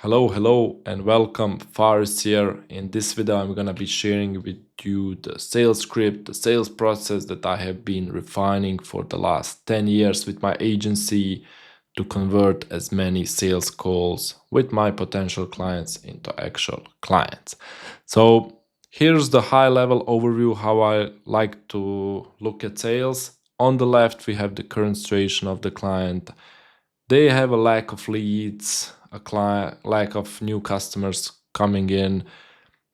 Hello, and welcome. Faris here. In this video, I'm gonna be sharing with you the sales script, the sales process that I have been refining for the last 10 years with my agency to convert as many sales calls with my potential clients into actual clients. So here's the high level overview how I like to look at sales. On the left, we have the current situation of the client. They have a lack of leads, lack of new customers coming in,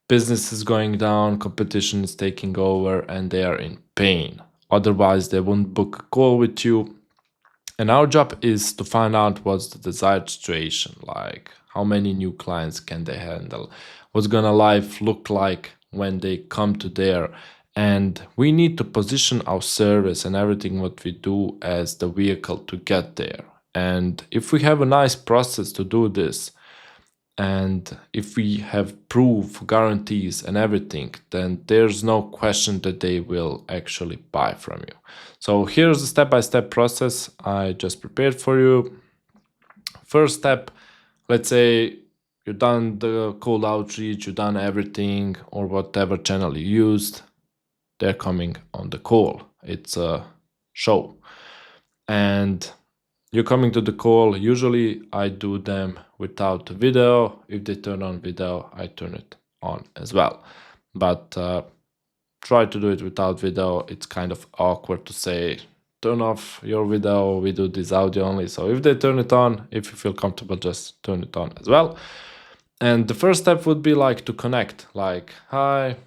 business is going down, competition is taking over, and they are in pain. Otherwise, they wouldn't book a call with you. And our job is to find out what's the desired situation, like how many new clients can they handle, what's gonna life look like when they come to there. And we need to position our service and everything what we do as the vehicle to get there. And if we have a nice process to do this, and if we have proof, guarantees, and everything, then there's no question that they will actually buy from you. So here's the step-by-step process I just prepared for you. First step, let's say you've done the cold outreach, you've done everything, or whatever channel you used, they're coming on the call. It's a show. And you're coming to the call. Usually I do them without video. If they turn on video, I turn it on as well. But try to do it without video. It's kind of awkward to say, turn off your video, we do this audio only. So if they turn it on, if you feel comfortable, just turn it on as well. And the first step would be like to connect, like, hi,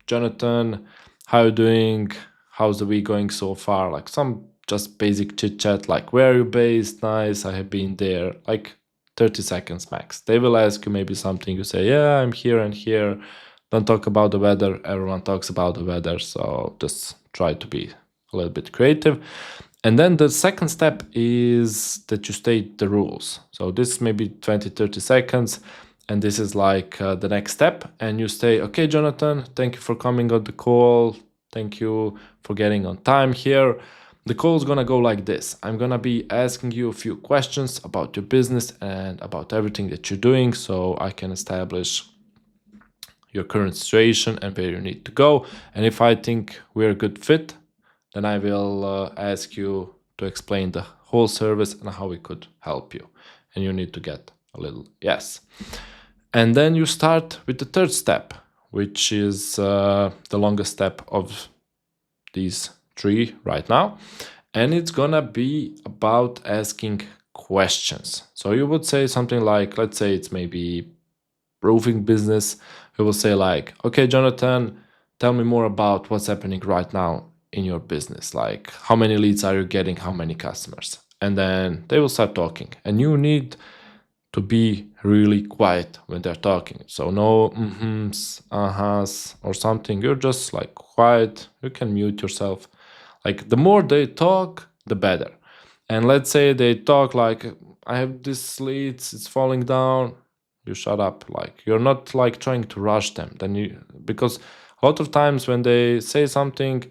Jonathan, how you doing? How's the week going so far? Like some just basic chit chat, like where are you based? Nice, I have been there. Like 30 seconds max. They will ask you maybe something. You say, yeah, I'm here and here. Don't talk about the weather. Everyone talks about the weather. So just try to be a little bit creative. And then the second step is that you state the rules. So this may be 20, 30 seconds. And this is like the next step. And you say, okay, Jonathan, thank you for coming on the call. Thank you for getting on time here. The call is gonna go like this. I'm gonna be asking you a few questions about your business and about everything that you're doing so I can establish your current situation and where you need to go. And if I think we're a good fit, then I will ask you to explain the whole service and how we could help you. And you need to get a little yes. And then you start with the third step, which is the longest step of these three right now, and it's gonna be about asking questions. So you would say something like, let's say it's maybe roofing business. You will say like, okay, Jonathan, tell me more about what's happening right now in your business. Like how many leads are you getting? How many customers? And then they will start talking, and you need to be really quiet when they're talking. So no mm-hms, uh-hs or something. You're just like quiet. You can mute yourself. Like the more they talk, the better. And let's say they talk like, I have this leads, it's falling down. You shut up. Like you're not like trying to rush them. Because a lot of times when they say something,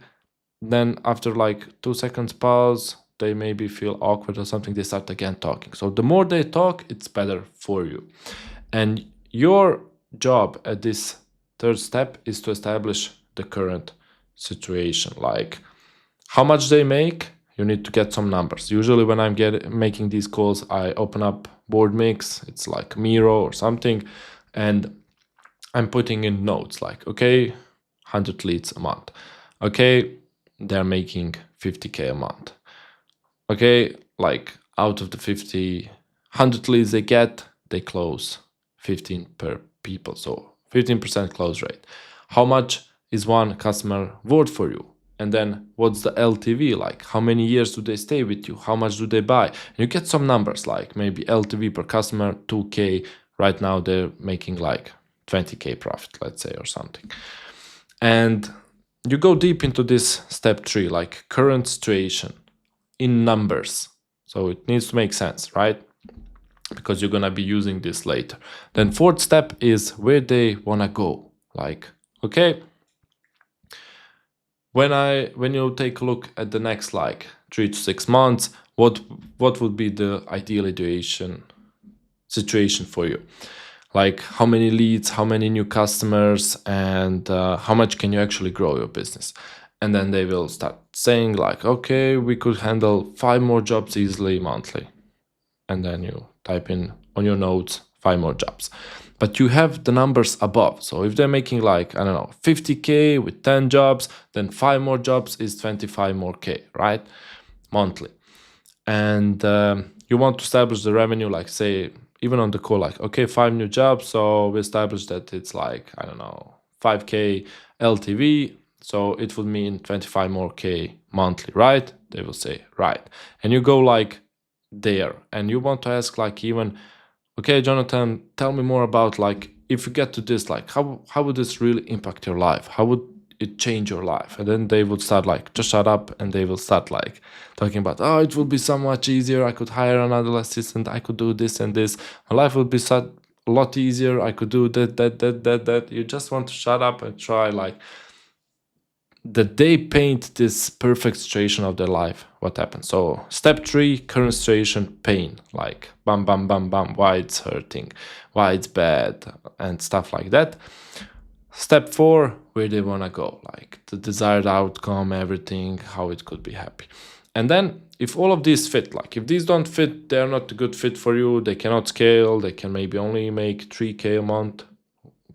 then after like 2 seconds pause, they maybe feel awkward or something, they start again talking. So the more they talk, it's better for you. And your job at this third step is to establish the current situation. Like how much they make, you need to get some numbers. Usually when I'm making these calls, I open up Board Mix, it's like Miro or something, and I'm putting in notes like, okay, 100 leads a month. Okay, they're making 50K a month. Okay, like out of the 100 leads they get, they close 15 per people. So 15% close rate. How much is one customer worth for you? And then what's the LTV like? How many years do they stay with you? How much do they buy? And you get some numbers like maybe LTV per customer, 2K. Right now they're making like 20K profit, let's say, or something. And you go deep into this step 3, like current situation in numbers. So it needs to make sense, right? Because you're gonna be using this later. Then fourth step is where they wanna go. Like, okay, when you take a look at the next like 3 to 6 months, what would be the ideal duration situation for you. Like how many leads, how many new customers, and how much can you actually grow your business. And then they will start saying like, okay, we could handle 5 more jobs easily monthly. And then you type in on your notes 5 more jobs. But you have the numbers above. So if they're making like, I don't know, 50K with 10 jobs, then 5 more jobs is 25 more K, right? Monthly. And you want to establish the revenue, like say, even on the call, like, okay, 5 new jobs. So we established that it's like, I don't know, 5K LTV. So it would mean 25 more K monthly, right? They will say, right. And you go like there, and you want to ask like even, okay, Jonathan, tell me more about like, if you get to this, like how would this really impact your life? How would it change your life? And then they would start like, just shut up, and they will start like talking about, oh, it would be so much easier. I could hire another assistant. I could do this and this. My life would be such a lot easier. I could do that. You just want to shut up and try like that they paint this perfect situation of their life, what happens. So step 3, current situation, pain, like bam, bam, bam, bam, why it's hurting, why it's bad, and stuff like that. Step 4, where they want to go, like the desired outcome, everything, how it could be happy. And then if all of these fit, like if these don't fit, they're not a good fit for you, they cannot scale, they can maybe only make 3K a month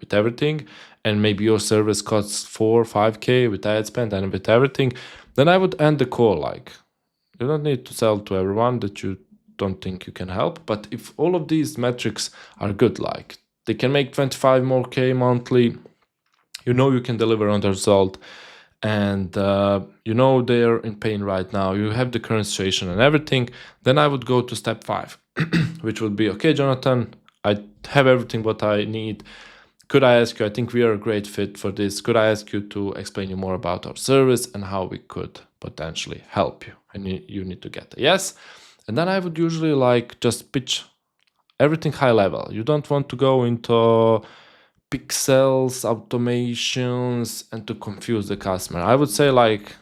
with everything, and maybe your service costs 4 5K with ad spend and with everything, then I would end the call. Like, you don't need to sell to everyone that you don't think you can help. But if all of these metrics are good, like they can make 25 more K monthly, you know you can deliver on the result, and you know they're in pain right now, you have the current situation and everything, then I would go to step 5, which would be, okay, Jonathan, I have everything what I need. Could I ask you, I think we are a great fit for this. Could I ask you to explain you more about our service and how we could potentially help you? And you need to get a yes. And then I would usually like just pitch everything high level. You don't want to go into pixels, automations, and to confuse the customer. I would say like,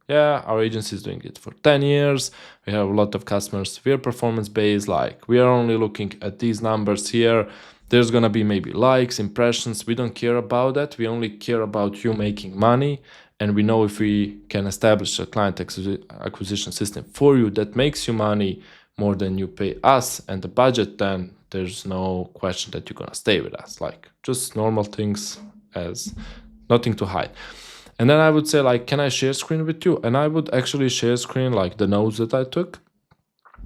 yeah, our agency is doing it for 10 years. We have a lot of customers. We are performance based. Like we are only looking at these numbers here. There's going to be maybe likes, impressions. We don't care about that. We only care about you making money. And we know if we can establish a client acquisition system for you that makes you money more than you pay us and the budget, then there's no question that you're going to stay with us. Like just normal things, as nothing to hide. And then I would say like, can I share screen with you? And I would actually share screen like the notes that I took.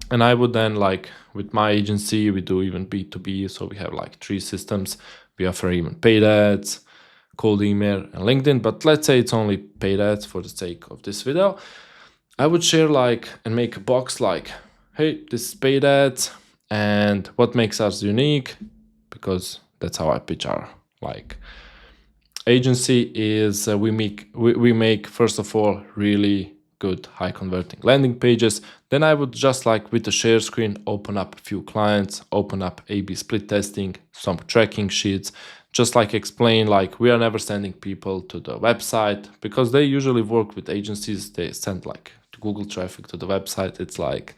And I would then like, with my agency, we do even B2B. So we have like 3 systems. We offer even paid ads, cold email, and LinkedIn. But let's say it's only paid ads for the sake of this video. I would share like and make a box like, hey, this is paid ads and what makes us unique, because that's how I pitch our like agency is we make first of all really good high converting landing pages. Then I would just like with the share screen open up a few clients, open up A/B split testing, some tracking sheets, just like explain like we are never sending people to the website, because they usually work with agencies, they send like Google traffic to the website. It's like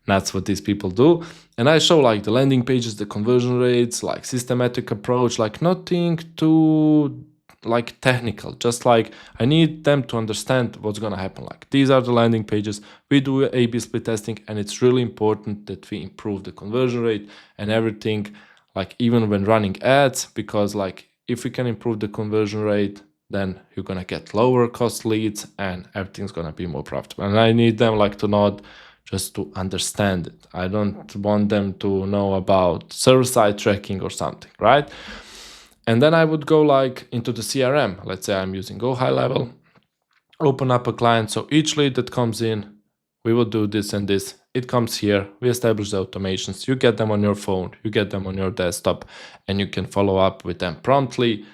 that's what these people do. And I show like the landing pages, the conversion rates, like systematic approach, like nothing too like technical, just like I need them to understand what's going to happen. Like these are the landing pages, we do A/B split testing, and it's really important that we improve the conversion rate and everything, like even when running ads, because like if we can improve the conversion rate, then you're going to get lower cost leads and everything's going to be more profitable. And I need them like to not just to understand it. I don't want them to know about server-side tracking or something, right? And then I would go like into the CRM. Let's say I'm using Go High Level, open up a client. So each lead that comes in, we will do this and this. It comes here. We establish the automations. You get them on your phone, you get them on your desktop, and you can follow up with them promptly.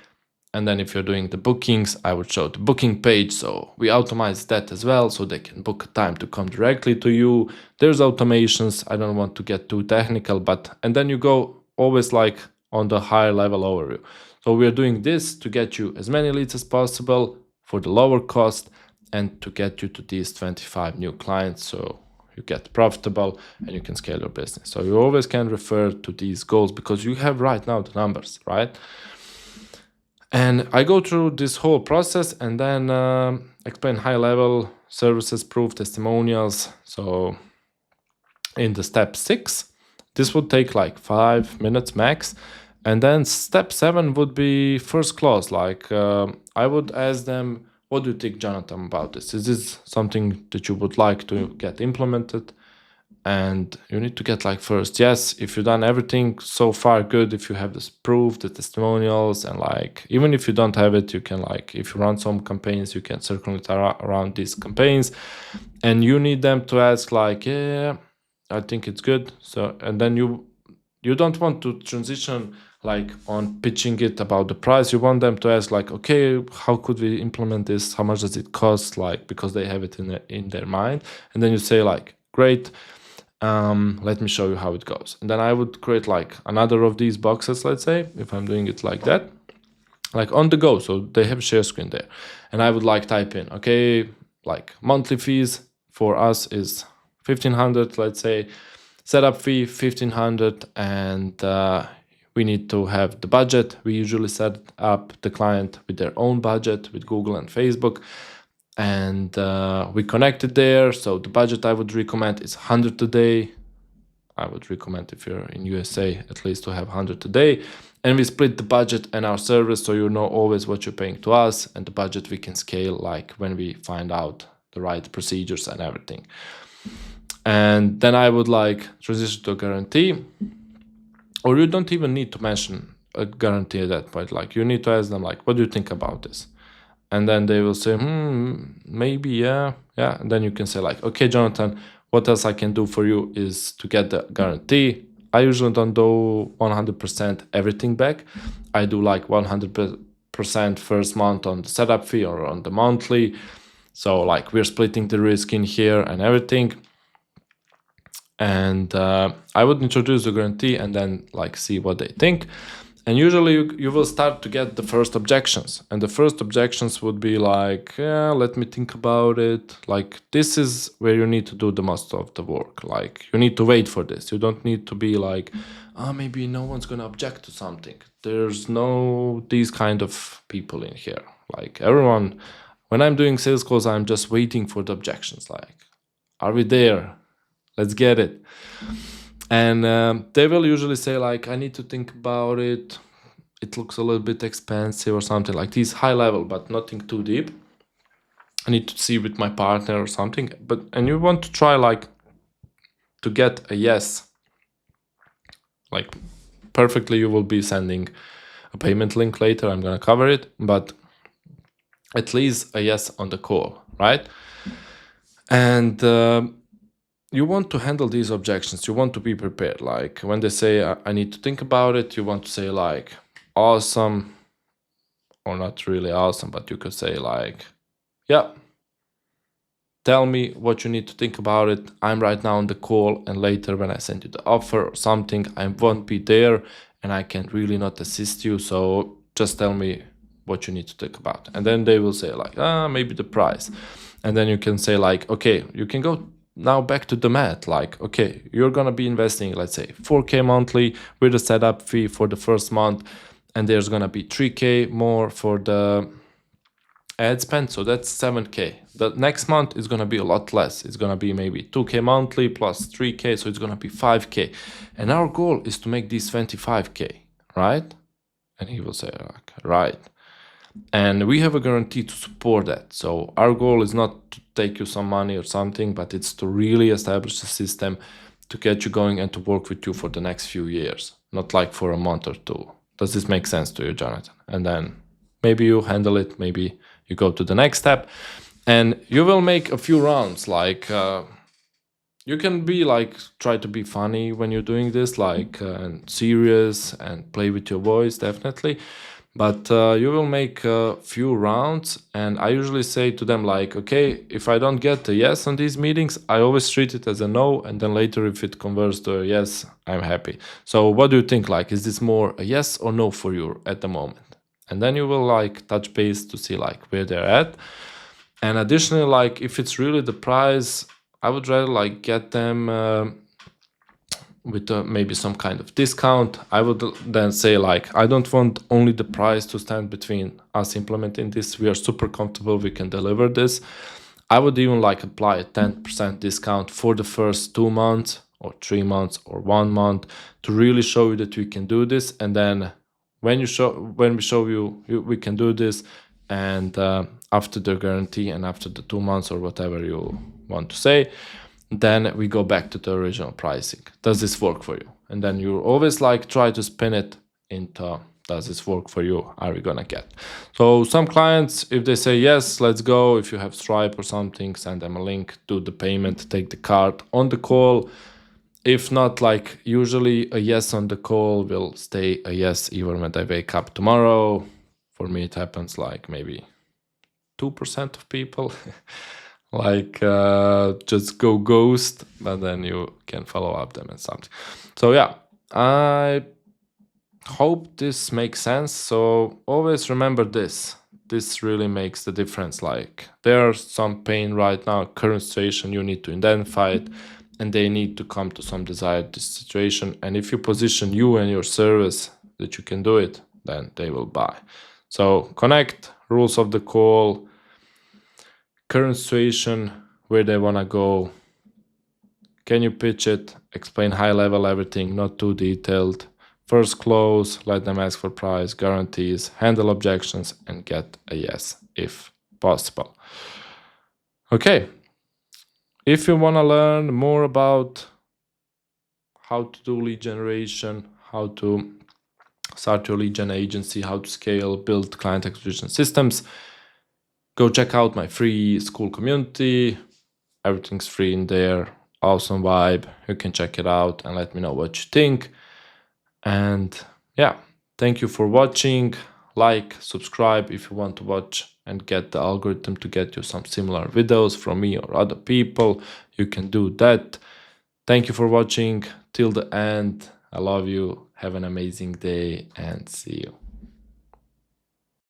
And then if you're doing the bookings, I would show the booking page. So we automate that as well, so they can book a time to come directly to you. There's automations. I don't want to get too technical, but, and then you go always like on the higher level overview. So we are doing this to get you as many leads as possible for the lower cost and to get you to these 25 new clients. So you get profitable, and you can scale your business. So you always can refer to these goals because you have right now the numbers, right? And I go through this whole process and then explain high level services, proof, testimonials. So in the step 6, this would take like 5 minutes max. And then step 7 would be first clause. Like I would ask them, what do you think, Jonathan, about this? Is this something that you would like to get implemented? And you need to get like first, yes, if you've done everything so far, good. If you have this proof, the testimonials, and like, even if you don't have it, you can like, if you run some campaigns, you can circulate around these campaigns, and you need them to ask like, yeah, I think it's good. So, and then you don't want to transition like on pitching it about the price. You want them to ask like, okay, how could we implement this? How much does it cost? Like, because they have it in their mind. And then you say like, great, let me show you how it goes. And then I would create like another of these boxes, let's say, if I'm doing it like that, like on the go. So they have share screen there. And I would like type in, okay, like monthly fees for us is 1,500, let's say, setup fee 1,500, and we need to have the budget. We usually set up the client with their own budget with Google and Facebook, and we connected there. So the budget I would recommend is 100 a day. I would recommend if you're in USA at least to have 100 a day. And we split the budget and our service, so you know always what you're paying to us, and the budget we can scale like when we find out the right procedures and everything. And then I would like transition to a guarantee, or you don't even need to mention a guarantee at that point. Like you need to ask them like, what do you think about this? And then they will say, maybe, yeah. And then you can say like, okay, Jonathan, what else I can do for you is to get the guarantee. I usually don't do 100% everything back. I do like 100% first month on the setup fee or on the monthly. So like we're splitting the risk in here and everything. And I would introduce the guarantee and then like see what they think. And usually you will start to get the first objections. And the first objections would be like, yeah, let me think about it. Like this is where you need to do the most of the work. Like you need to wait for this. You don't need to be like, maybe no one's going to object to something. There's no these kind of people in here. Like everyone, when I'm doing sales calls, I'm just waiting for the objections. Like, are we there? Let's get it. And they will usually say like, I need to think about it. It looks a little bit expensive or something like this, high level, but nothing too deep. I need to see with my partner or something. And you want to try like to get a yes. Like perfectly, you will be sending a payment link later. I'm going to cover it, but at least a yes on the call, right? And you want to handle these objections. You want to be prepared. Like when they say, I need to think about it, you want to say like, awesome, or not really awesome, but you could say like, yeah, tell me what you need to think about it. I'm right now on the call, and later when I send you the offer or something, I won't be there and I can really not assist you. So just tell me what you need to think about. And then they will say like, maybe the price. And then you can say like, okay, you can go now back to the math, like, okay, you're going to be investing, let's say 4K monthly with a setup fee for the first month. And there's going to be 3K more for the ad spend. So that's 7K. The next month is going to be a lot less. It's going to be maybe 2K monthly plus 3K. So it's going to be 5K. And our goal is to make this 25K, right? And he will say, like, right. And we have a guarantee to support that. So our goal is not to take you some money or something, but it's to really establish a system to get you going and to work with you for the next few years, not like for a month or two. Does this make sense to you, Jonathan? And then maybe you handle it, maybe you go to the next step, and you will make a few rounds. Like you can be like, try to be funny when you're doing this, like and serious and play with your voice, definitely. But you will make a few rounds, and I usually say to them like, okay, if I don't get a yes on these meetings, I always treat it as a no, and then later if it converts to a yes, I'm happy. So what do you think? Like, is this more a yes or no for you at the moment? And then you will like touch base to see like where they're at. And additionally, like if it's really the price, I would rather like get them with maybe some kind of discount. I would then say like, I don't want only the price to stand between us implementing this. We are super comfortable, we can deliver this. I would even like apply a 10% discount for the first 2 months or 3 months or 1 month to really show you that we can do this. And then when we show you we can do this, and after the guarantee and after the 2 months or whatever you want to say, then we go back to the original pricing. Does this work for you? And then you always like try to spin it into, does this work for you? Are we gonna get? So some clients, if they say yes, let's go. If you have Stripe or something, send them a link, do the payment, take the card on the call. If not, like usually a yes on the call will stay a yes even when they wake up tomorrow. For me, it happens like maybe 2% of people. Like just go ghost, but then you can follow up them and something. So yeah, I hope this makes sense. So always remember this. This really makes the difference. Like there's some pain right now, current situation, you need to identify it, and they need to come to some desired situation. And if you position you and your service that you can do it, then they will buy. So connect, rules of the call, current situation, where they want to go. Can you pitch it? Explain high level everything, not too detailed. First close, let them ask for price, guarantees, handle objections, and get a yes if possible. Okay, if you want to learn more about how to do lead generation, how to start your lead gen agency, how to scale, build client acquisition systems, go check out my free school community. Everything's free in there. Awesome vibe. You can check it out and let me know what you think. And yeah, thank you for watching. Like, subscribe if you want to watch and get the algorithm to get you some similar videos from me or other people. You can do that. Thank you for watching till the end. I love you. Have an amazing day and see you.